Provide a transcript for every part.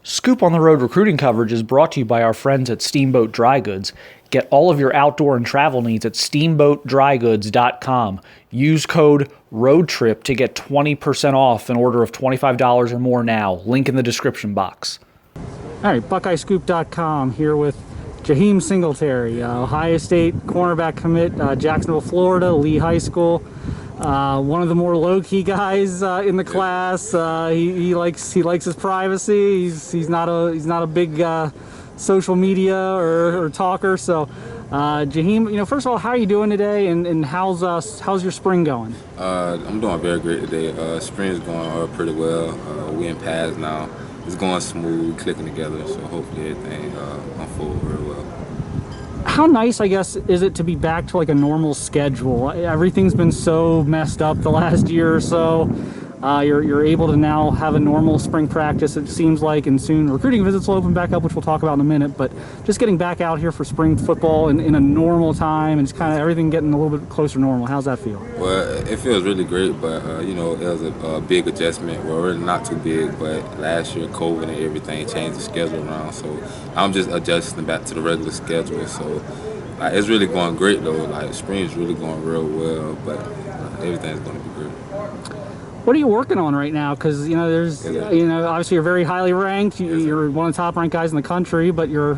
Scoop on the Road recruiting coverage is brought to you by our friends at Steamboat Dry Goods. Get all of your outdoor and travel needs at steamboatdrygoods.com. Use code ROADTRIP to get 20% off an order of $25 or more now. Link in the description box. All right, BuckeyesScoop.com here with Jaheim Singletary, Ohio State cornerback commit, Jacksonville, Florida, Lee High School. One of the more low-key guys in the class. He likes his privacy. He's not a big social media or talker. So, Jaheim, first of all, how are you doing today, and how's your spring going? I'm doing very great today. Spring's going pretty well. We in pads now. It's going smooth, clicking together. So hopefully everything unfolds very well. How nice, I guess, is it to be back to like a normal schedule? Everything's been so messed up the last year or so. You're able to now have a normal spring practice, it seems like, and soon recruiting visits will open back up, which we'll talk about in a minute. But just getting back out here for spring football in a normal time, and just kind of everything getting a little bit closer to normal. How's that feel? Well, it feels really great, but it was a big adjustment. Well, really not too big, but last year COVID and everything changed the schedule around, so I'm just adjusting back to the regular schedule. So it's really going great though. Like spring is really going real well, but everything's going to be great. What are you working on right now? Because there's obviously you're very highly ranked. You're one of the top ranked guys in the country, but you're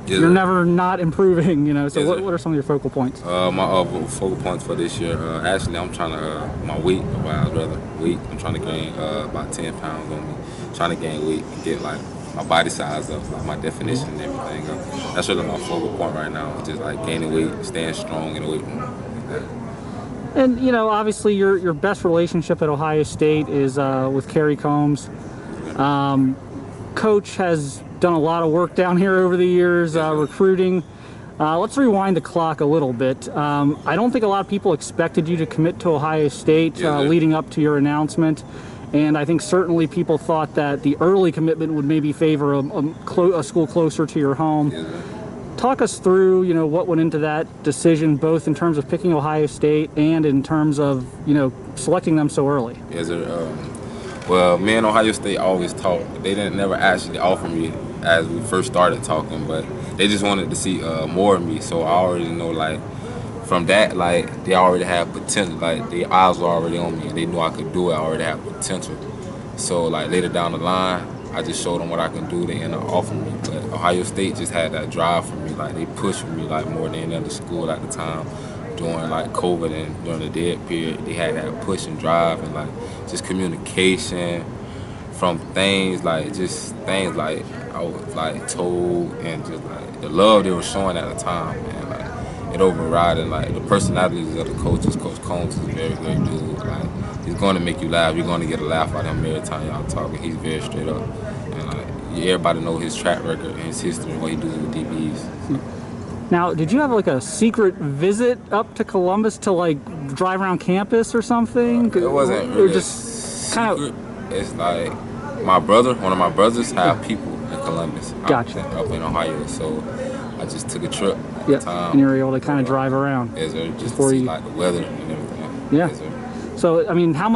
never not improving. So what are some of your focal points? My focal points for this year, actually, I'm trying to my weight. I'm trying to gain about 10 pounds on me. Trying to gain weight and get like my body size up, like my definition and everything up. That's really my focal point right now. Just like gaining weight, staying strong in the weight room. Like that. And obviously your best relationship at Ohio State is with Kerry Combs. Coach has done a lot of work down here over the years, recruiting. Let's rewind the clock a little bit. I don't think a lot of people expected you to commit to Ohio State leading up to your announcement. And I think certainly people thought that the early commitment would maybe favor a school closer to your home. Talk us through, what went into that decision, both in terms of picking Ohio State and in terms of, selecting them so early. Yes, sir. Well, me and Ohio State always talked. They didn't never actually offer me as we first started talking, but they just wanted to see more of me. So I already know, like, from that, like, they already have potential. Like, their eyes were already on me, and they knew I could do it. I already have potential. So, like, later down the line, I just showed them what I can do. They ended up offering me. But Ohio State just had that drive for me. Like, they pushed for me, like, more than any other school at the time. During, like, COVID and during the dead period, they had that push and drive and, like, just communication from things like I was, like, told, and just, like, the love they were showing at the time, man. Like, it overriding, like, the personalities of the coaches. Coach Combs is a very great dude. Like, he's going to make you laugh. You're going to get a laugh out of him every time y'all talking. He's very straight up. And, like, everybody know his track record and his history and what he does with DBs. Now, did you have like a secret visit up to Columbus to like drive around campus or something? It wasn't really just kind of. It's like one of my brothers have people in Columbus. Gotcha. Up in Ohio, so I just took a trip. Yeah, and you were able to kind of drive around. Yes, sir. Just to see like the weather and everything. Yeah. Yes, sir. So, I mean, how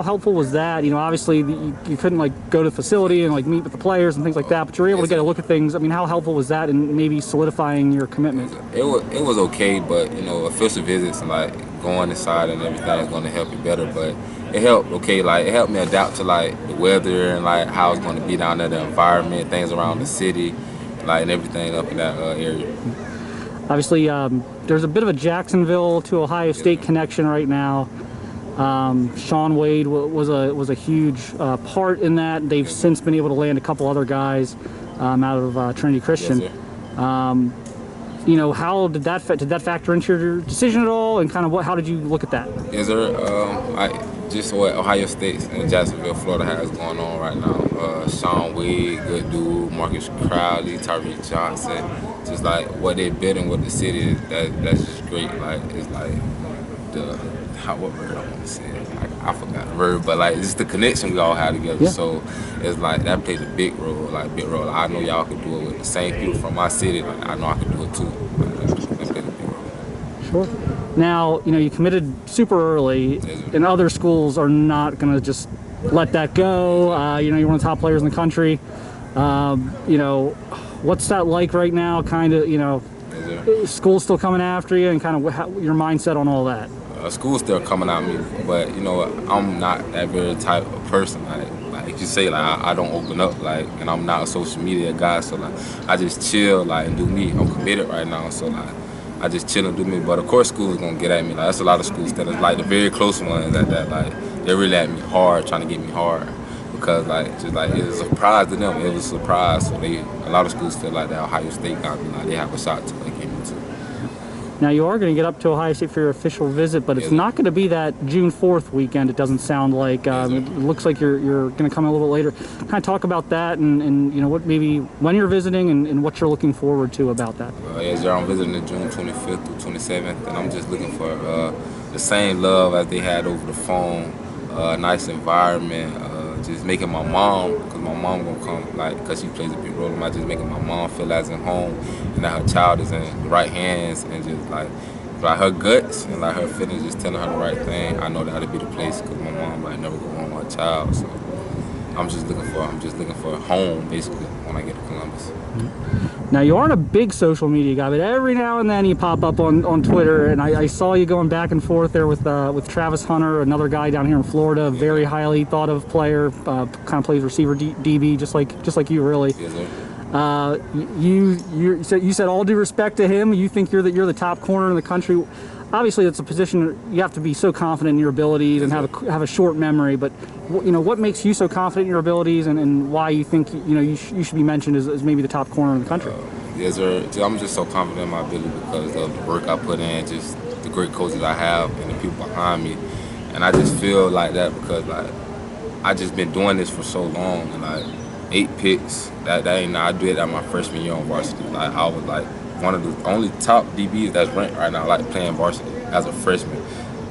helpful was that? Obviously you couldn't like go to the facility and like meet with the players and things like that, but you were able to get a look at things. I mean, how helpful was that in maybe solidifying your commitment? It was okay, but official visits and like going inside and everything is going to help you better. But it helped, okay, like it helped me adapt to like the weather and like how it's going to be down there, the environment, things around the city, like and everything up in that area. Obviously, there's a bit of a Jacksonville to Ohio State connection right now. Sean Wade was a huge part in that. They've since been able to land a couple other guys out of Trinity Christian. Yes, How did that factor into your decision at all, and kind of how did you look at that? Yes, sir. Just what Ohio State and Jacksonville, Florida has going on right now. Sean Wade, good dude. Marcus Crowley, Tyreek Johnson, just like what they're building with the city. That's just great. Like it's like what word I want to say? I forgot the word, but like it's the connection we all have together. Yeah. So it's like that played a big role. I know y'all can do it with the same people from my city. Like I know I can do it too. That played a big role. Sure. Now you committed super early, and other schools are not going to just let that go. You're one of the top players in the country. You know, what's that like right now? Kind of, you know, school's still coming after you, and kind of your mindset on all that. School's still coming at me, but you know, I'm not that very type of person. Like you say, like I don't open up, like, and I'm not a social media guy, so like I just chill, like, and do me. I'm committed right now, so like I just chill and do me. But of course, school is gonna get at me. Like that's a lot of schools that is like the very close ones that like they're really at me hard, trying to get me hard. Because like just like it was a surprise to them, it was a surprise. So a lot of schools feel like that Ohio State got me, like they have a shot to like get me too. Now, you are going to get up to Ohio State for your official visit, but it's not going to be that June 4th weekend, it doesn't sound like. It looks like you're going to come a little bit later. Kind of talk about that and you know, what maybe when you're visiting and what you're looking forward to about that. Yes, I'm visiting the June 25th through 27th, and I'm just looking for the same love as they had over the phone, nice environment, just making my mom, because my mom gonna come, like, because she plays a big role in my, just making my mom feel as at home and that her child is in the right hands, and just like her guts and like her feelings just telling her the right thing. I know that'll be the place, because my mom like never go wrong with her child. So I'm just looking for a home basically when I get to Columbus. Now, you aren't a big social media guy, but every now and then you pop up on Twitter, and I saw you going back and forth there with Travis Hunter, another guy down here in Florida, very highly thought of player, kind of plays receiver DB, just like you, really. Yes, sir. You said all due respect to him, you think you're the top corner in the country. Obviously, it's a position you have to be so confident in your abilities and have a short memory. But you know, what makes you so confident in your abilities, and why you think you should be mentioned as maybe the top corner in the country? Yes, sir. I'm just so confident in my ability because of the work I put in, just the great coaches I have, and the people behind me. And I just feel like that because like I just been doing this for so long, and like 8 picks. That ain't. I did that my freshman year on varsity. Like I was like one of the only top DBs that's ranked right now, like playing varsity as a freshman.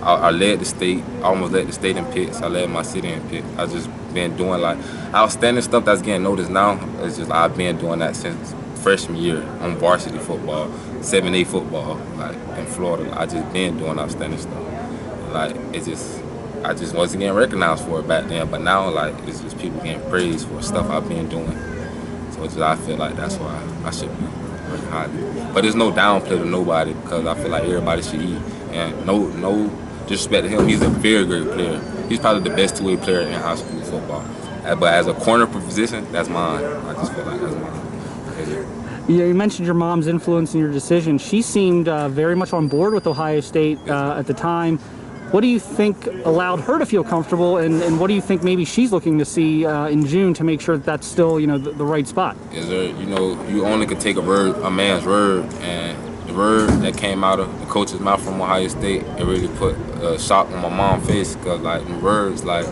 I led the state, I almost led the state in picks. I led my city in picks. I just been doing like outstanding stuff that's getting noticed now. It's just I've been doing that since freshman year on varsity football, 7A football, like in Florida. I just been doing outstanding stuff. Like I just wasn't getting recognized for it back then, but now like it's just people getting praised for stuff I've been doing. So it's just, I feel like that's why I should be working hard. But there's no downplay to nobody because I feel like everybody should eat. And no disrespect to him, he's a very great player. He's probably the best two-way player in high school football. But as a corner position, that's mine. I just feel like that's mine. Yeah, you mentioned your mom's influence in your decision. She seemed very much on board with Ohio State at the time. What do you think allowed her to feel comfortable, and what do you think maybe she's looking to see in June to make sure that that's still the right spot? Is there, you only can take a man's word, and the word that came out of the coach's mouth from Ohio State, it really put a shock on my mom's face because like the words, like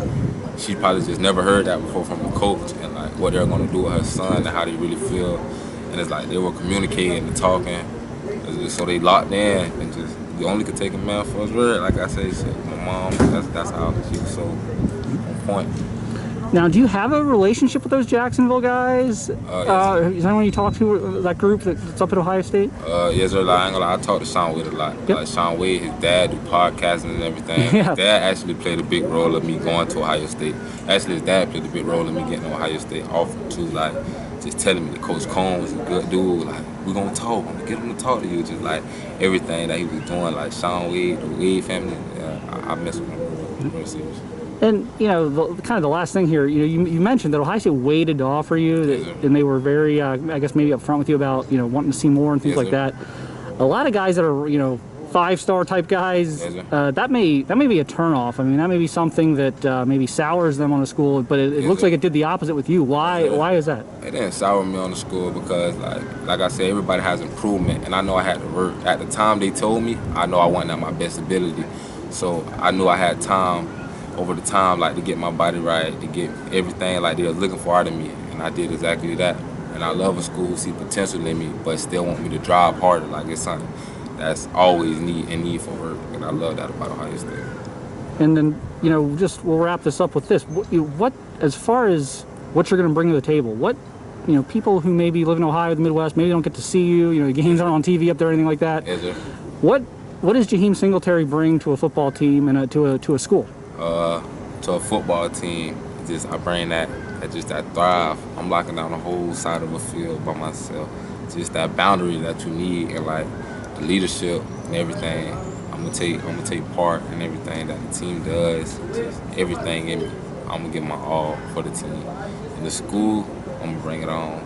she probably just never heard that before from a coach, and like what they're gonna do with her son and how they really feel, and it's like they were communicating and talking, so they locked in and just. You only could take a man for his word, like I say. My mom, that's how she was so on point. Now, do you have a relationship with those Jacksonville guys? Yes. Is anyone you talk to, that group that's up at Ohio State? Yes, sir. Like, I ain't gonna lie, I talk to Sean Wade a lot. Yep. Like Sean Wade, his dad do podcasting and everything. Yeah. His dad actually played a big role of me going to Ohio State. Actually, his dad played a big role in me getting to Ohio State offer too. Like, just telling me that Coach Combs is a good dude. Like, we're gonna talk. I'm gonna get him to talk to you. Just like everything that he was doing, like Sean Wade, the Wade family. I mess with him real serious. And kind of the last thing here, you mentioned that Ohio State waited to offer you, and they were very, I guess maybe upfront with you about wanting to see more and things like that. A lot of guys that are 5-star type guys, that may be a turnoff. I mean, that may be something that maybe sours them on the school, but it looks like it did the opposite with you. Why is that? It didn't sour me on the school because, like I said, everybody has improvement, and I know I had to work. At the time they told me, I know I wasn't at my best ability, so I knew I had time over the time, like to get my body right, to get everything like they were looking for out of me, and I did exactly that. And I love a school who see potential in me, but still want me to drive harder. Like it's something that's always need for work, and I love that about Ohio State. And then, we'll wrap this up with this. What as far as what you're going to bring to the table, what, people who maybe live in Ohio, the Midwest, maybe don't get to see you, the games aren't on TV up there or anything like that. Yes, sir. What does Jaheim Singletary bring to a football team and to a school? To a football team, I bring that Like just that thrive. I'm locking down the whole side of a field by myself. Just that boundary that you need and like the leadership and everything. I'm gonna take part in everything that the team does. Just everything in me. I'm gonna give my all for the team. In the school, I'm gonna bring it on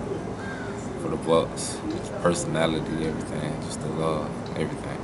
for the Bucks. Personality, everything, just the love, everything.